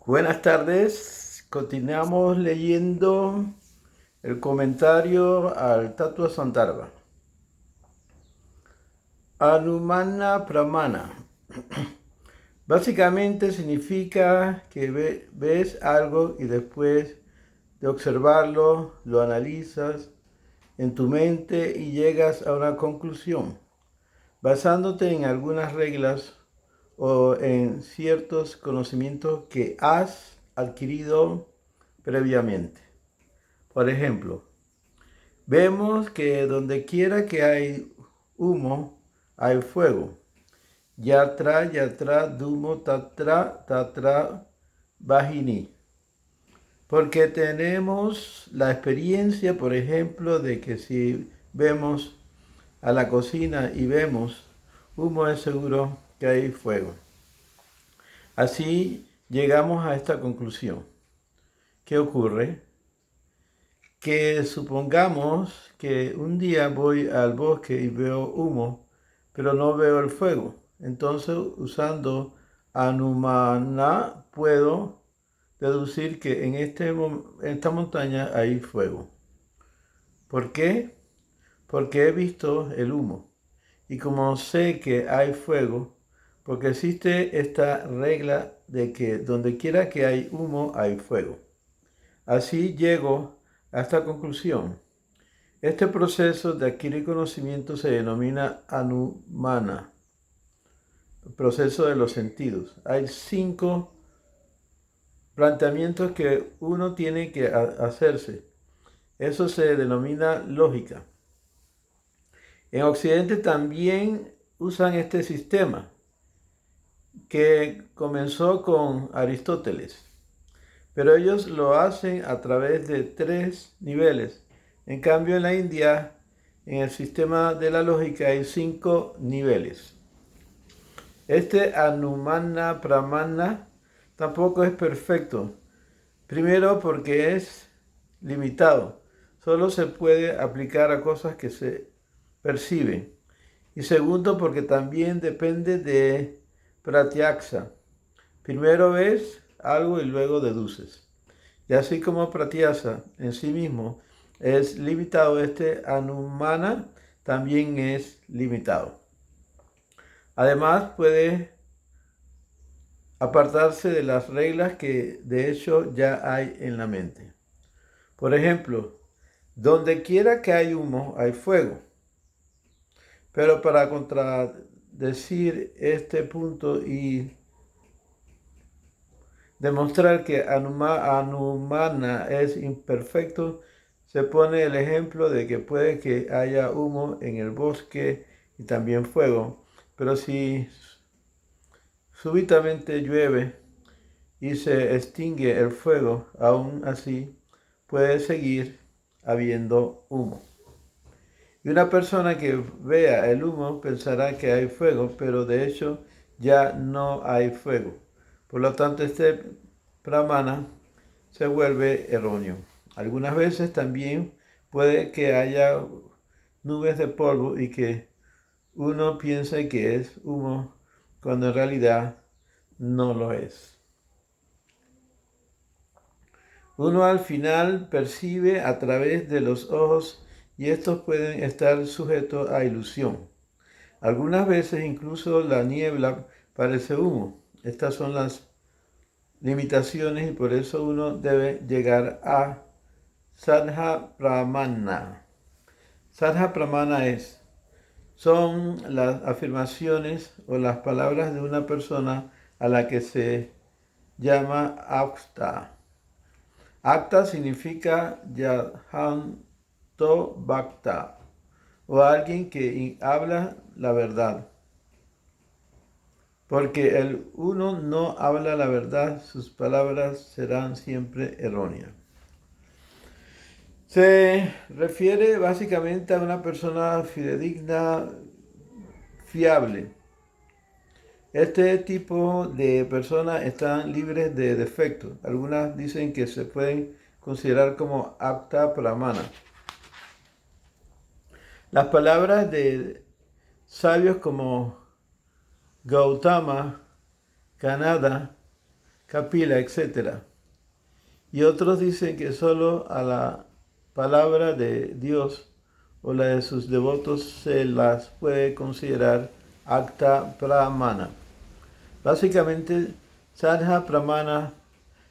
Buenas tardes. Continuamos leyendo el comentario al Tattva Sandarbha. Anumana Pramana. Básicamente significa que ves algo y después de observarlo, lo analizas en tu mente y llegas a una conclusión, basándote en algunas reglas o en ciertos conocimientos que has adquirido previamente. Por ejemplo, vemos que donde quiera que hay humo, hay fuego. Yatra, yatra, dumo, tatra, tatra, vahini. Porque tenemos la experiencia, por ejemplo, de que si vemos a la cocina y vemos humo, es seguro que hay fuego. Así llegamos a esta conclusión. ¿Qué ocurre? Que supongamos que un día voy al bosque y veo humo, pero no veo el fuego. Entonces, usando Anumana, puedo deducir que en esta montaña hay fuego. ¿Por qué? Porque he visto el humo. Y como sé que hay fuego, porque existe esta regla de que donde quiera que hay humo, hay fuego. Así llego a esta conclusión. Este proceso de adquirir conocimiento se denomina anumana, el proceso de los sentidos. Hay 5 planteamientos que uno tiene que hacerse. Eso se denomina lógica. En Occidente también usan este sistema que comenzó con Aristóteles, pero ellos lo hacen a través de 3 niveles. En cambio, en la India, en el sistema de la lógica hay 5 niveles. Este Anumana Pramana tampoco es perfecto. Primero porque es limitado. Solo se puede aplicar a cosas que se perciben. Y segundo porque también depende de Pratyaksa. Primero ves algo y luego deduces. Y así como Pratyasa en sí mismo es limitado, este Anumana también es limitado. Además puede apartarse de las reglas que de hecho ya hay en la mente. Por ejemplo, donde quiera que hay humo, hay fuego. Pero para contradecir este punto y demostrar que Anumana es imperfecto, se pone el ejemplo de que puede que haya humo en el bosque y también fuego, pero si súbitamente llueve y se extingue el fuego, aún así puede seguir habiendo humo. Y una persona que vea el humo pensará que hay fuego, pero de hecho ya no hay fuego. Por lo tanto, este pramana se vuelve erróneo. Algunas veces también puede que haya nubes de polvo y que uno piense que es humo cuando en realidad no lo es. Uno al final percibe a través de los ojos y estos pueden estar sujetos a ilusión. Algunas veces incluso la niebla parece humo. Estas son las limitaciones y por eso uno debe llegar a Sadha Pramana. Sadha Pramana son las afirmaciones o las palabras de una persona a la que se llama Akta. Akta significa Yadhanto Bhakta o alguien que habla la verdad. Porque el uno no habla la verdad, sus palabras serán siempre erróneas. Se refiere básicamente a una persona fidedigna, fiable. Este tipo de personas están libres de defectos. Algunas dicen que se pueden considerar como apta pramana. Las palabras de sabios como Gautama, Kapila, etc. Y otros dicen que solo a la palabra de Dios o la de sus devotos se las puede considerar acta pramana. Básicamente, Sadha Pramana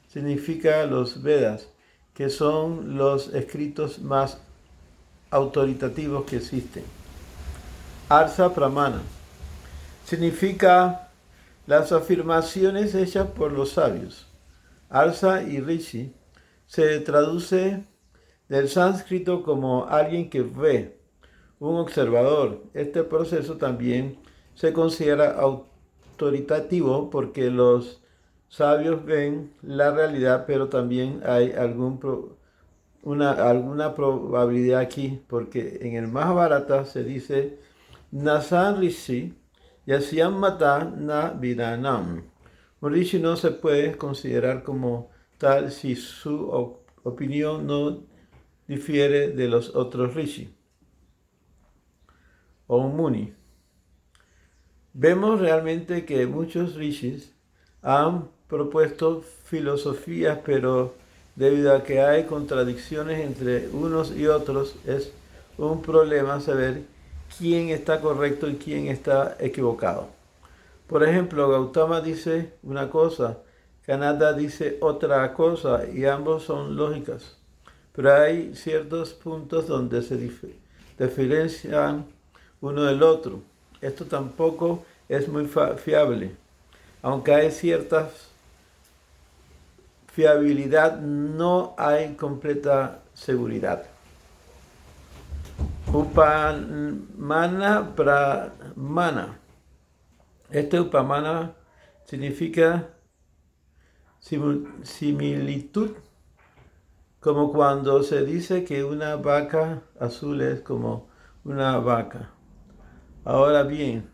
significa los Vedas, que son los escritos más autoritativos que existen. Arsa Pramana significa las afirmaciones hechas por los sabios. Arsa y Rishi se traduce del sánscrito como alguien que ve, un observador. Este proceso también se considera autoritativo porque los sabios ven la realidad, pero también hay alguna probabilidad aquí, porque en el Mahabharata se dice Nasan Rishi Yasyam Mata Na Vidanam. Un rishi no se puede considerar como tal si su opinión no difiere de los otros rishi o un muni. Vemos realmente que muchos rishis han propuesto filosofías, pero debido a que hay contradicciones entre unos y otros, es un problema saber quién está correcto y quién está equivocado. Por ejemplo, Gautama dice una cosa, Kanada dice otra cosa y ambos son lógicas. Pero hay ciertos puntos donde se diferencian uno del otro. Esto tampoco es muy fiable. Aunque hay cierta fiabilidad, no hay completa seguridad. Upamana Pramana. Este Upamana significa similitud, como cuando se dice que una vaca azul es como una vaca. Ahora bien,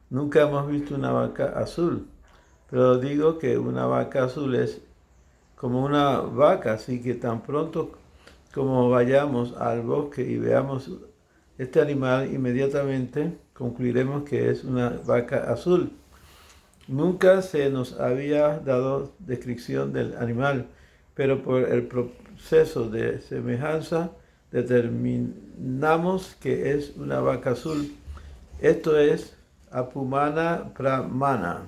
nunca hemos visto una vaca azul, pero digo que una vaca azul es como una vaca, así que tan pronto como vayamos al bosque y veamos este animal, inmediatamente concluiremos que es una vaca azul. Nunca se nos había dado descripción del animal, pero por el proceso de semejanza determinamos que es una vaca azul. Esto es Apumana Pramana.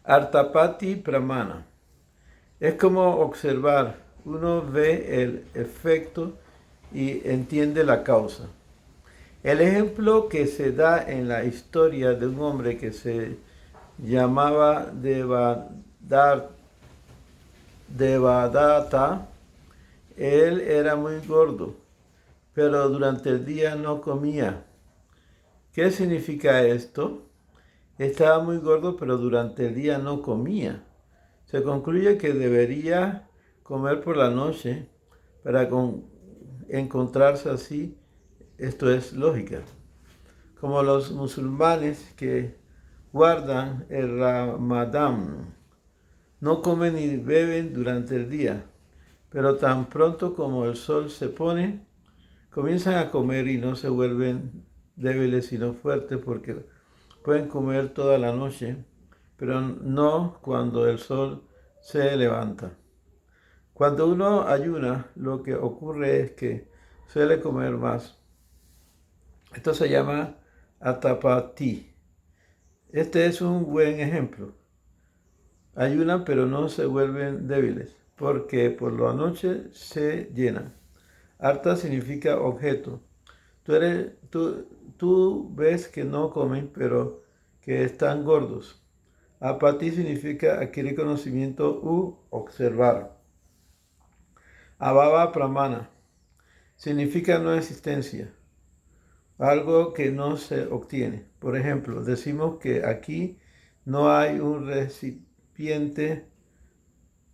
Artapati Pramana. Es como observar, uno ve el efecto y entiende la causa. El ejemplo que se da en la historia de un hombre que se llamaba Devadatta, él era muy gordo, pero durante el día no comía. ¿Qué significa esto? Estaba muy gordo, pero durante el día no comía. Se concluye que debería comer por la noche para encontrarse así. Esto es lógica. Como los musulmanes que guardan el Ramadán, no comen ni beben durante el día, pero tan pronto como el sol se pone, comienzan a comer y no se vuelven débiles sino fuertes porque pueden comer toda la noche, pero no cuando el sol se levanta. Cuando uno ayuna, lo que ocurre es que suele comer más. Esto se llama atapati. Este es un buen ejemplo. Ayunan pero no se vuelven débiles, porque por la noche se llenan. Arta significa objeto. Tú ves que no comen, pero que están gordos. Apati significa adquirir conocimiento u observar. Abhava Pramana significa no existencia, algo que no se obtiene. Por ejemplo, decimos que aquí no hay un recipiente.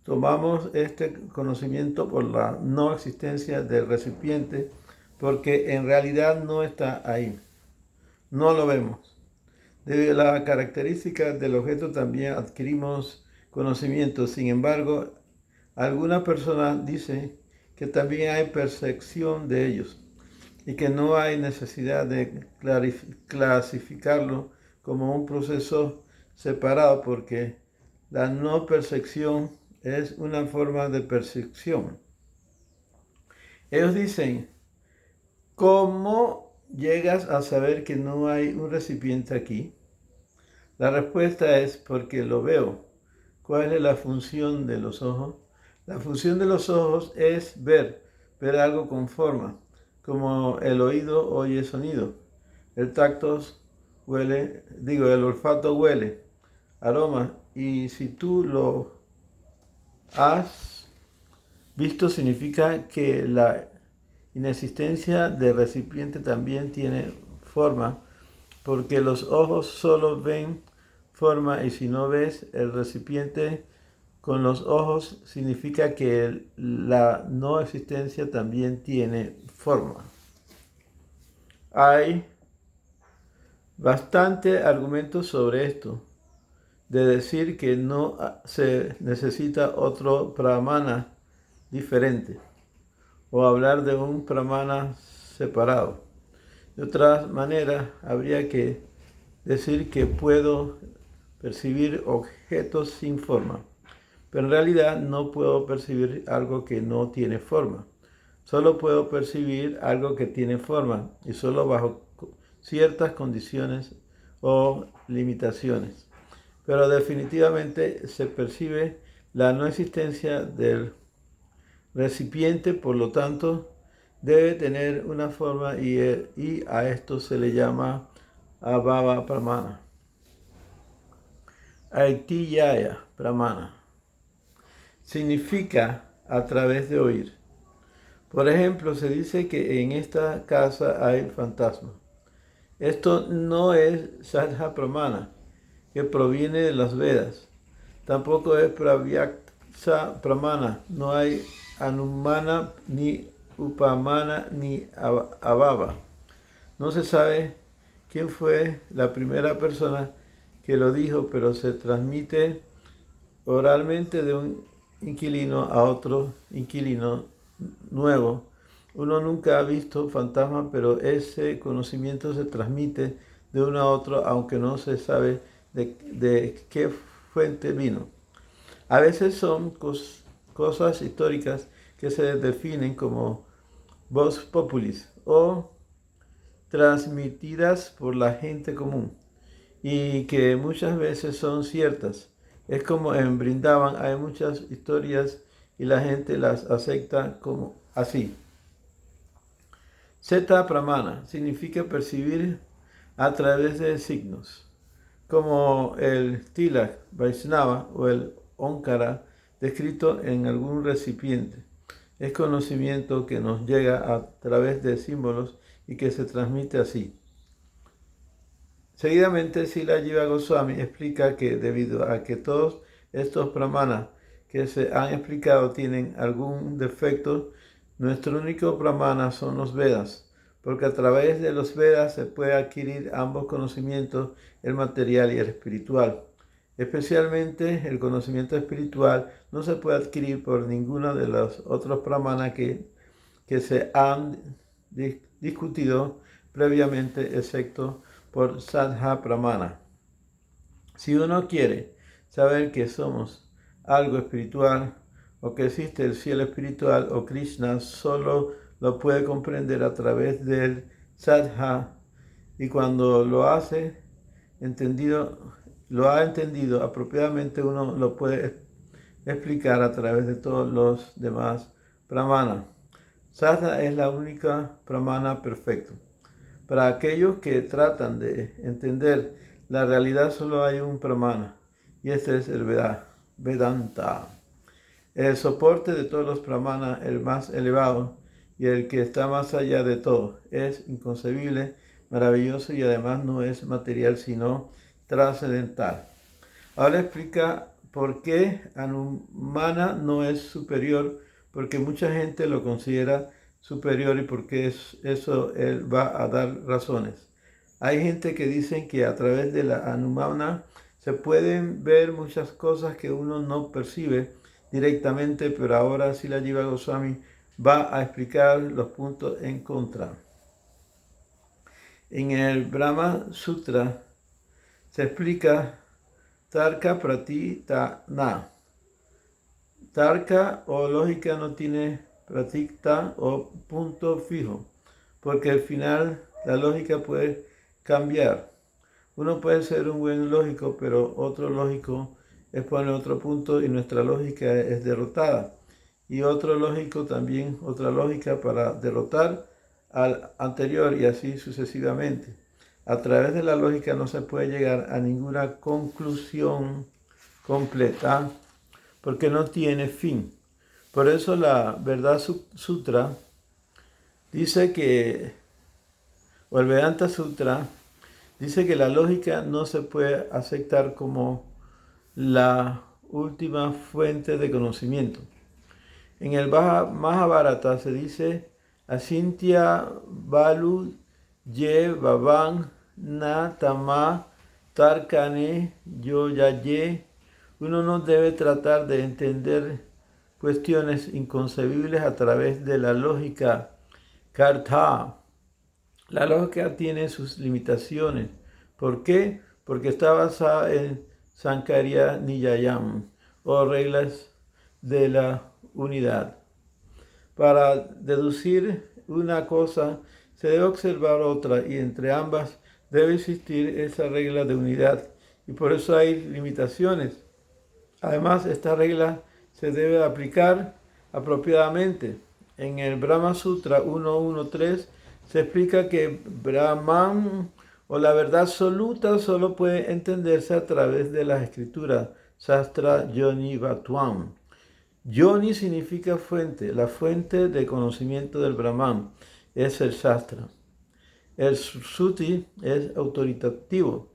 Tomamos este conocimiento por la no existencia del recipiente porque en realidad no está ahí. No lo vemos. De la característica del objeto también adquirimos conocimiento. Sin embargo, algunas personas dicen que también hay percepción de ellos y que no hay necesidad de clasificarlo como un proceso separado porque la no percepción es una forma de percepción. Ellos dicen, ¿cómo llegas a saber que no hay un recipiente aquí? La respuesta es porque lo veo. ¿Cuál es la función de los ojos? La función de los ojos es ver algo con forma, como el oído oye sonido, el tacto huele, el olfato huele, aroma, y si tú lo has visto significa que la inexistencia del recipiente también tiene forma, porque los ojos solo ven forma y si no ves el recipiente con los ojos significa que la no existencia también tiene forma. Hay bastante argumentos sobre esto, de decir que no se necesita otro pramana diferente o hablar de un pramana separado. De otra manera, habría que decir que puedo percibir objetos sin forma, pero en realidad no puedo percibir algo que no tiene forma. Solo puedo percibir algo que tiene forma y solo bajo ciertas condiciones o limitaciones. Pero definitivamente se percibe la no existencia del recipiente, por lo tanto, debe tener una forma y a esto se le llama abhava pramana. Aitiyaya pramana significa a través de oír. Por ejemplo, se dice que en esta casa hay fantasmas. Esto no es Sadha Pramana, que proviene de las Vedas. Tampoco es Pravyakta Pramana. No hay Anumana, ni Upamana, ni Abhava. No se sabe quién fue la primera persona que lo dijo, pero se transmite oralmente de un inquilino a otro inquilino nuevo. Uno nunca ha visto fantasmas, pero ese conocimiento se transmite de uno a otro, aunque no se sabe de qué fuente vino. A veces son cosas históricas que se definen como vox populis o transmitidas por la gente común y que muchas veces son ciertas. Es como en Brindavan hay muchas historias y la gente las acepta como así. Zeta Pramana significa percibir a través de signos, como el Tilak Vaishnava o el Onkara descrito en algún recipiente. Es conocimiento que nos llega a través de símbolos y que se transmite así. Seguidamente, Srila Jiva Goswami explica que debido a que todos estos pramanas que se han explicado tienen algún defecto, nuestro único pramana son los Vedas, porque a través de los Vedas se puede adquirir ambos conocimientos, el material y el espiritual. Especialmente el conocimiento espiritual no se puede adquirir por ninguno de los otros pramanas que se han discutido previamente, excepto por Sadha Pramana. Si uno quiere saber que somos algo espiritual o que existe el cielo espiritual o Krishna, solo lo puede comprender a través del Sadha, y cuando lo ha entendido apropiadamente, uno lo puede explicar a través de todos los demás Pramana. Sadha es la única Pramana perfecto. Para aquellos que tratan de entender la realidad, solo hay un pramana, y este es el Vedanta. El soporte de todos los pramanas, el más elevado y el que está más allá de todo, es inconcebible, maravilloso y además no es material sino trascendental. Ahora explica por qué Anumana no es superior, porque mucha gente lo considera superior y porque eso él va a dar razones. Hay gente que dicen que a través de la Anumana se pueden ver muchas cosas que uno no percibe directamente, pero ahora Srila Jiva Goswami va a explicar los puntos en contra. En el Brahma Sutra se explica Tarka pratitana. Tarka o lógica no tiene pratikta o punto fijo, porque al final la lógica puede cambiar. Uno puede ser un buen lógico, pero otro lógico expone otro punto y nuestra lógica es derrotada. Y otro lógico también, otra lógica para derrotar al anterior y así sucesivamente. A través de la lógica no se puede llegar a ninguna conclusión completa porque no tiene fin. Por eso la Verdad Sutra dice que, o el Vedanta Sutra, dice que la lógica no se puede aceptar como la última fuente de conocimiento. En el Mahabharata se dice Asintya Balu Ye Baban Na Tama Tarkane Yoyaye. Uno no debe tratar de entender cuestiones inconcebibles a través de la lógica Kartha. La lógica tiene sus limitaciones. ¿Por qué? Porque está basada en Sankarya Niyayam o reglas de la unidad. Para deducir una cosa se debe observar otra y entre ambas debe existir esa regla de unidad y por eso hay limitaciones. Además, esta regla se debe aplicar apropiadamente. En el Brahma Sutra 1.1.3 se explica que Brahman o la verdad absoluta solo puede entenderse a través de las escrituras Sastra Yoni Bhatvam. Yoni significa fuente, la fuente de conocimiento del Brahman es el Sastra. El Shruti es autoritativo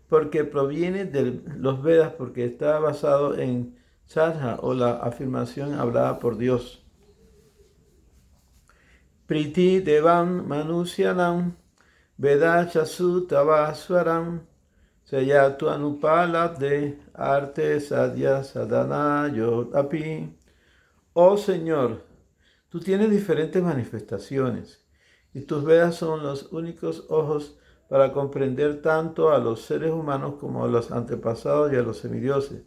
porque proviene de los Vedas, porque está basado en Sadha o la afirmación hablada por Dios. Priti Devam Manusyanam Veda Chasu Tavaswaram Sayatu Anupalat de Arte Sadhya Sadhana Yodapi. Oh Señor, tú tienes diferentes manifestaciones y tus Vedas son los únicos ojos para comprender tanto a los seres humanos como a los antepasados y a los semidioses.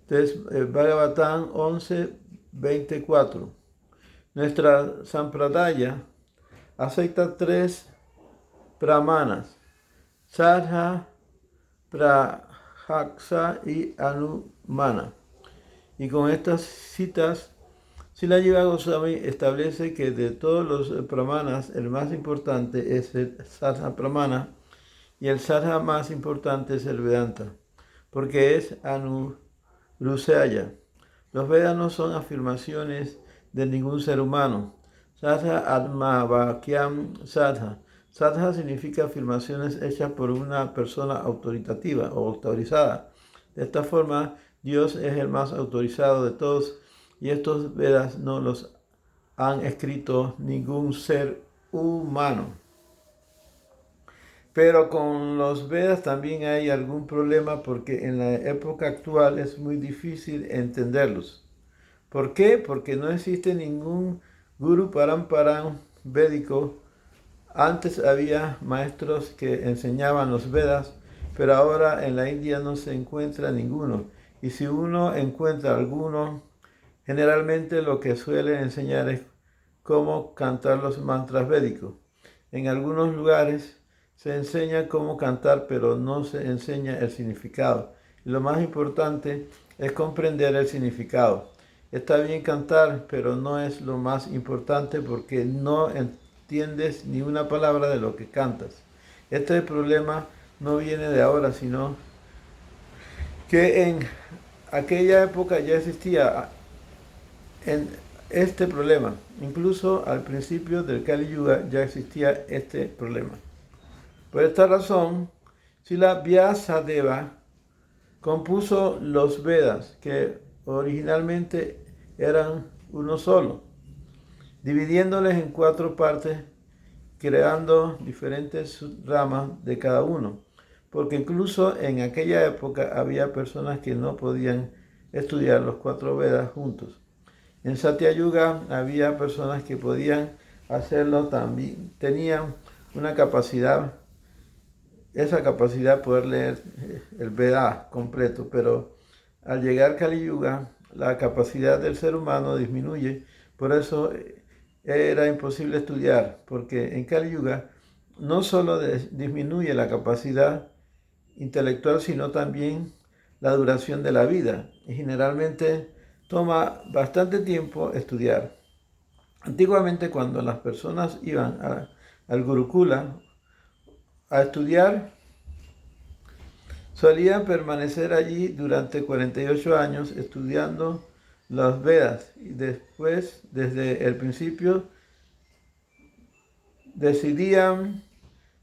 Bhagavatam 11:24. Nuestra Sampradaya acepta 3 brahmanas, Sadha, Prajaksa y Anumana. Y con estas citas, Srila Jiva Goswami establece que de todos los brahmanas, el más importante es el Sadha Brahmana y el Sadha más importante es el Vedanta, porque es Anurusaya. Los Vedas no son afirmaciones de ningún ser humano. Sadha Atma Vakyam Sadha. Sadha significa afirmaciones hechas por una persona autoritativa o autorizada. De esta forma, Dios es el más autorizado de todos y estos Vedas no los han escrito ningún ser humano. Pero con los Vedas también hay algún problema porque en la época actual es muy difícil entenderlos. ¿Por qué? Porque no existe ningún Guru Paramparam védico. Antes había maestros que enseñaban los Vedas, pero ahora en la India no se encuentra ninguno. Y si uno encuentra alguno, generalmente lo que suele enseñar es cómo cantar los mantras védicos. En algunos lugares se enseña cómo cantar, pero no se enseña el significado. Y lo más importante es comprender el significado. Está bien cantar, pero no es lo más importante porque no entiendes ni una palabra de lo que cantas. Este problema no viene de ahora, sino que en aquella época ya existía este problema. Incluso al principio del Kali Yuga ya existía este problema. Por esta razón, Srila Vyasadeva compuso los Vedas, que originalmente eran uno solo, dividiéndoles en 4 partes, creando diferentes ramas de cada uno, porque incluso en aquella época había personas que no podían estudiar los 4 Vedas juntos. En Satya Yuga había personas que podían hacerlo también, tenían una capacidad esa capacidad de poder leer el Veda completo, pero al llegar Kali Yuga, la capacidad del ser humano disminuye, por eso era imposible estudiar, porque en Kali Yuga no solo disminuye la capacidad intelectual, sino también la duración de la vida, y generalmente toma bastante tiempo estudiar. Antiguamente, cuando las personas iban al Gurukula a estudiar, solían permanecer allí durante 48 años estudiando los Vedas y después, desde el principio, decidían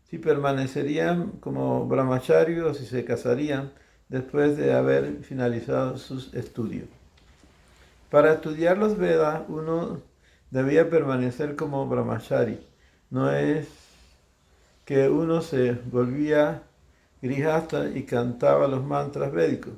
si permanecerían como brahmachari o si se casarían después de haber finalizado sus estudios. Para estudiar los Vedas, uno debía permanecer como brahmachari. No es que uno se volvía grihasta y cantaba los mantras védicos.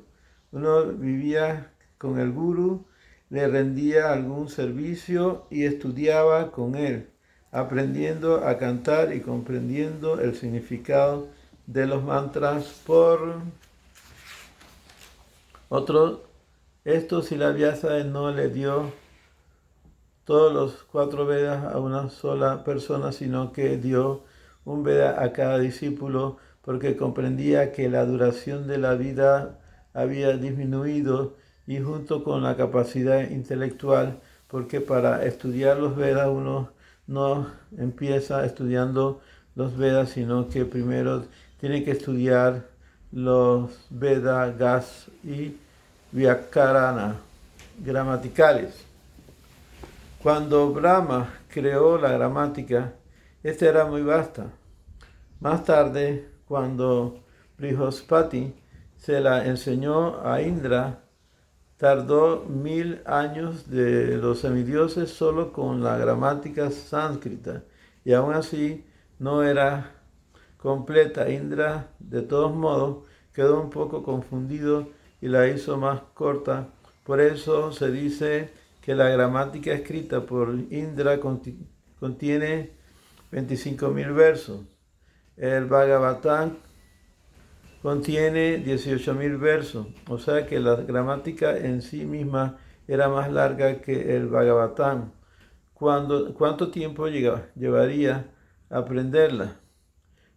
Uno vivía con el guru, le rendía algún servicio y estudiaba con él, aprendiendo a cantar y comprendiendo el significado de los mantras por otro. Esto Sila Vyasa no le dio todos los 4 Vedas a una sola persona, sino que dio un Veda a cada discípulo, porque comprendía que la duración de la vida había disminuido y junto con la capacidad intelectual, porque para estudiar los Vedas uno no empieza estudiando los Vedas, sino que primero tiene que estudiar los Vedas y Vyakarana gramaticales. Cuando Brahma creó la gramática, esta era muy vasta. Más tarde, cuando Brihaspati se la enseñó a Indra, tardó 1000 años de los semidioses solo con la gramática sánscrita, y aún así no era completa. Indra, de todos modos, quedó un poco confundido y la hizo más corta. Por eso se dice que la gramática escrita por Indra contiene 25.000 versos. El Bhagavatam contiene 18.000 versos, o sea que la gramática en sí misma era más larga que el Bhagavatam. ¿Cuánto tiempo llevaría a aprenderla?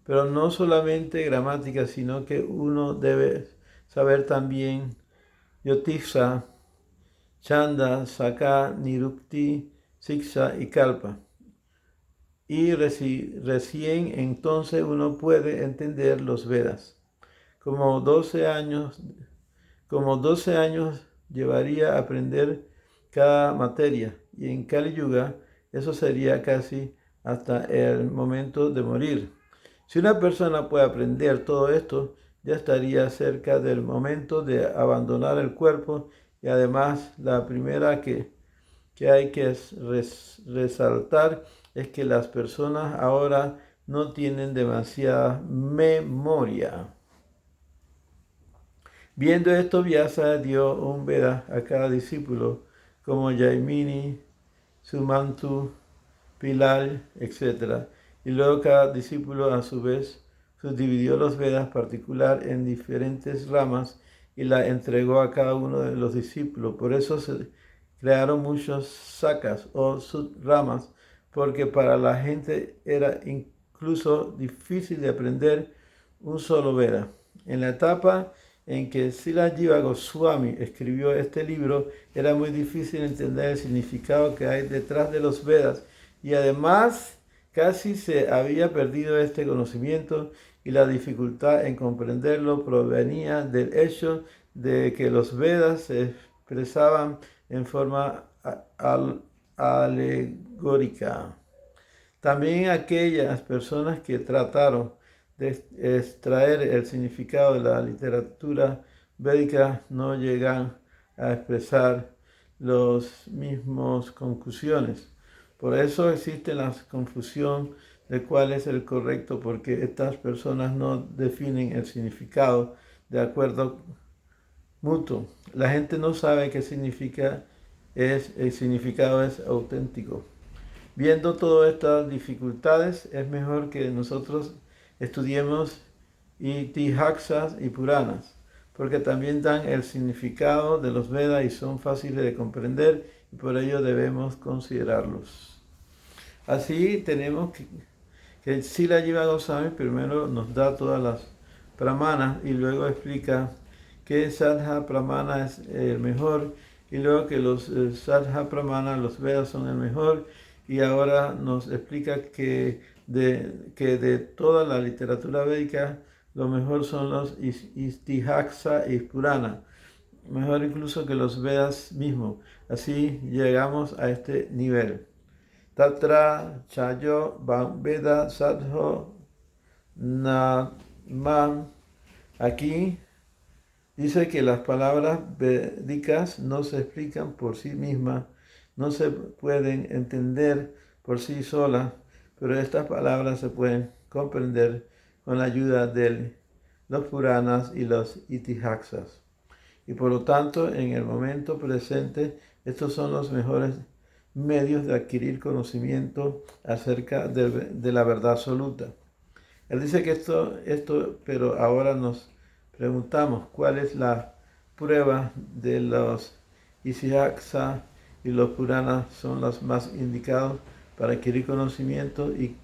Pero no solamente gramática, sino que uno debe saber también Yotisha, Chanda, Saka, Nirukti, Siksha y Kalpa. Y recién entonces uno puede entender los Vedas. Como 12 años llevaría a aprender cada materia, y en Kali Yuga eso sería casi hasta el momento de morir. Si una persona puede aprender todo esto, ya estaría cerca del momento de abandonar el cuerpo, y además la primera que hay que resaltar es que las personas ahora no tienen demasiada memoria. Viendo esto, Vyasa dio un Veda a cada discípulo, como Jaimini, Sumantu, Pilal, etc. Y luego cada discípulo a su vez subdividió los Vedas particular en diferentes ramas y la entregó a cada uno de los discípulos. Por eso se crearon muchos sakas o subramas, porque para la gente era incluso difícil de aprender un solo Veda. En la etapa en que Srila Jiva Goswami escribió este libro, era muy difícil entender el significado que hay detrás de los Vedas, y además casi se había perdido este conocimiento, y la dificultad en comprenderlo provenía del hecho de que los Vedas se expresaban en forma alegórica. También aquellas personas que trataron de extraer el significado de la literatura védica no llegan a expresar las mismas conclusiones. Por eso existe la confusión de cuál es el correcto, porque estas personas no definen el significado de acuerdo mutuo. La gente no sabe qué significa, el significado es auténtico. Viendo todas estas dificultades, es mejor que nosotros estudiemos Itihaksas y Puranas, porque también dan el significado de los Vedas y son fáciles de comprender y por ello debemos considerarlos. Así tenemos que Srila Jiva Goswami primero nos da todas las pramanas y luego explica que Sadha Pramana es el mejor y luego que los Sadha Pramana, los Vedas son el mejor y ahora nos explica que de toda la literatura védica lo mejor son los Istihaksa y Purana, mejor incluso que los Vedas mismos. Así llegamos a este nivel. Tatra Chayo Veda Sadho Naman. Aquí dice que las palabras védicas no se explican por sí mismas, no se pueden entender por sí solas, pero estas palabras se pueden comprender con la ayuda de los Puranas y los Itihaksas. Y por lo tanto, en el momento presente, estos son los mejores medios de adquirir conocimiento acerca de la verdad absoluta. Él dice que pero ahora nos preguntamos cuál es la prueba de los Ishihaksa y los Puranas son los más indicados para adquirir conocimiento y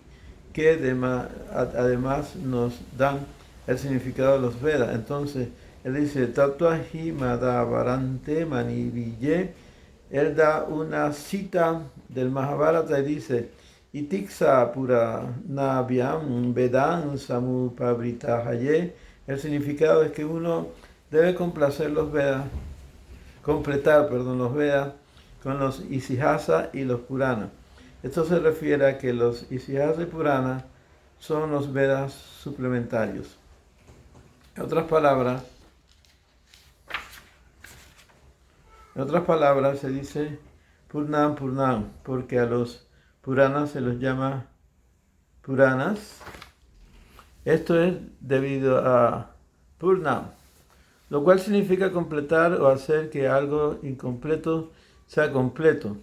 que además nos dan el significado de los Vedas. Entonces, él dice, Tattvahi Madhavarante Maniville. Él da una cita del Mahabharata y dice, Itiksa Puranavyam Vedam Samupavrithaye. El significado es que uno debe completar los Vedas con los Ishihasa y los Puranas. Esto se refiere a que los Ishihasa y Puranas son los Vedas suplementarios. En otras palabras se dice Purnam Purnam, porque a los Puranas se los llama Puranas. Esto es debido a Purnam, lo cual significa completar o hacer que algo incompleto sea completo.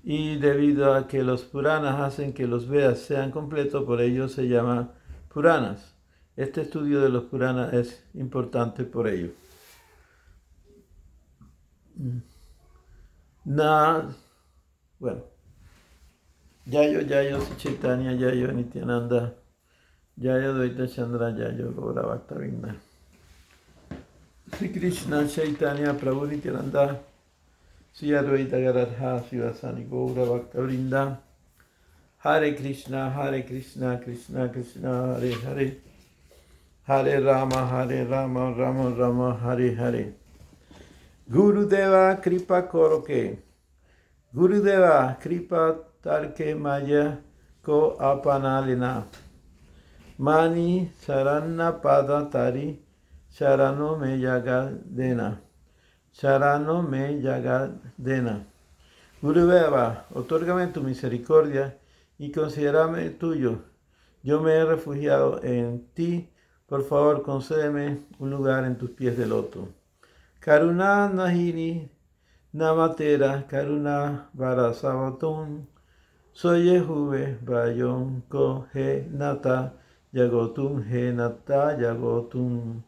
Y debido a que los Puranas hacen que los Vedas sean completos, por ello se llama Puranas. Este estudio de los Puranas es importante por ello. Bueno, Yayo Chaitanya, Yayo Nityananda, Yayo Dvaita Chandra, Yayo Gaura Bhakta-vrinda. Sri Krishna Chaitanya Prabhu Nityananda, Sri Advaita Gadadha Srivasani Gaura Bhakta-vrinda. Hare Krishna, Krishna Krishna, Hare Hare. Hare Rama, Rama Rama, Hare Hare. Gurudeva Kripa Koroke. Gurudeva Kripa Tarke Maya Ko Apanalina. Mani Sarana Pada Tari Sharano Me Yagadena. Sharano Me Yagadena. Gurudeva, otórgame tu misericordia y considérame tuyo. Yo me he refugiado en ti. Por favor, concédeme un lugar en tus pies de loto. Karuna Nahini Namatera Karuna Varasavatum Soye Juve Bayon Ko He Nata Yagotum He Nata Yagotum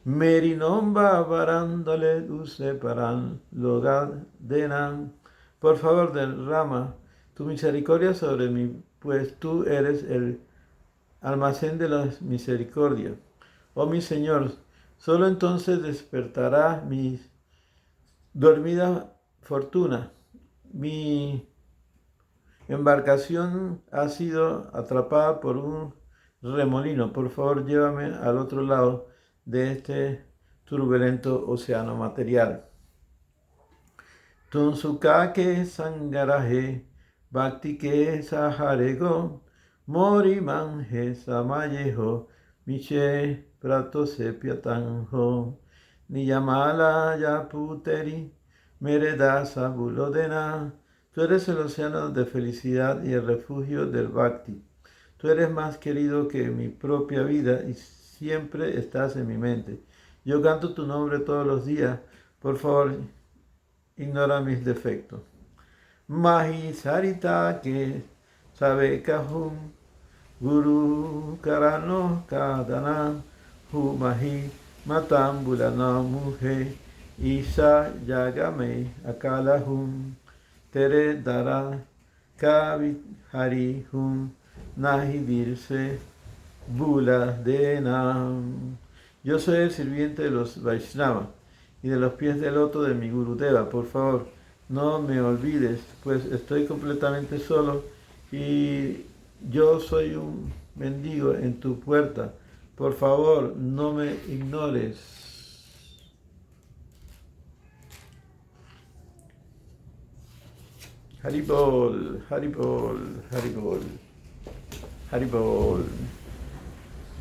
Merinomba Varandale Use Paran Logadenan. Por favor, derrama tu misericordia sobre mí, pues tú eres el almacén de la misericordia. Oh mi Señor, solo entonces despertará mi dormida fortuna. Mi embarcación ha sido atrapada por un remolino. Por favor, llévame al otro lado de este turbulento océano material. Tunsukake Sangaraje Bhakti ke Saharego Mori Manje Samayeho Miche Prato Sepiatanjo Niyamala Yaputeri Mereda Sabulodena. Tú eres el océano de felicidad y el refugio del Bhakti. Tú eres más querido que mi propia vida y siempre estás en mi mente. Yo canto tu nombre todos los días. Por favor, ignora mis defectos. Mahi Sarita que sabe Kahum Guru Karano Kadana Humahi Matambulana Muhe Isa Yagame Akalahum Tere Dara Kavi Hari Hum Nahi Virse Bula Denam. Yo soy el sirviente de los Vaishnava y de los pies de loto de mi Gurudeva. Por favor, no me olvides, pues estoy completamente solo y yo soy un mendigo en tu puerta. Por favor, no me ignores. Haribol, Haribol, Haribol, Haribol.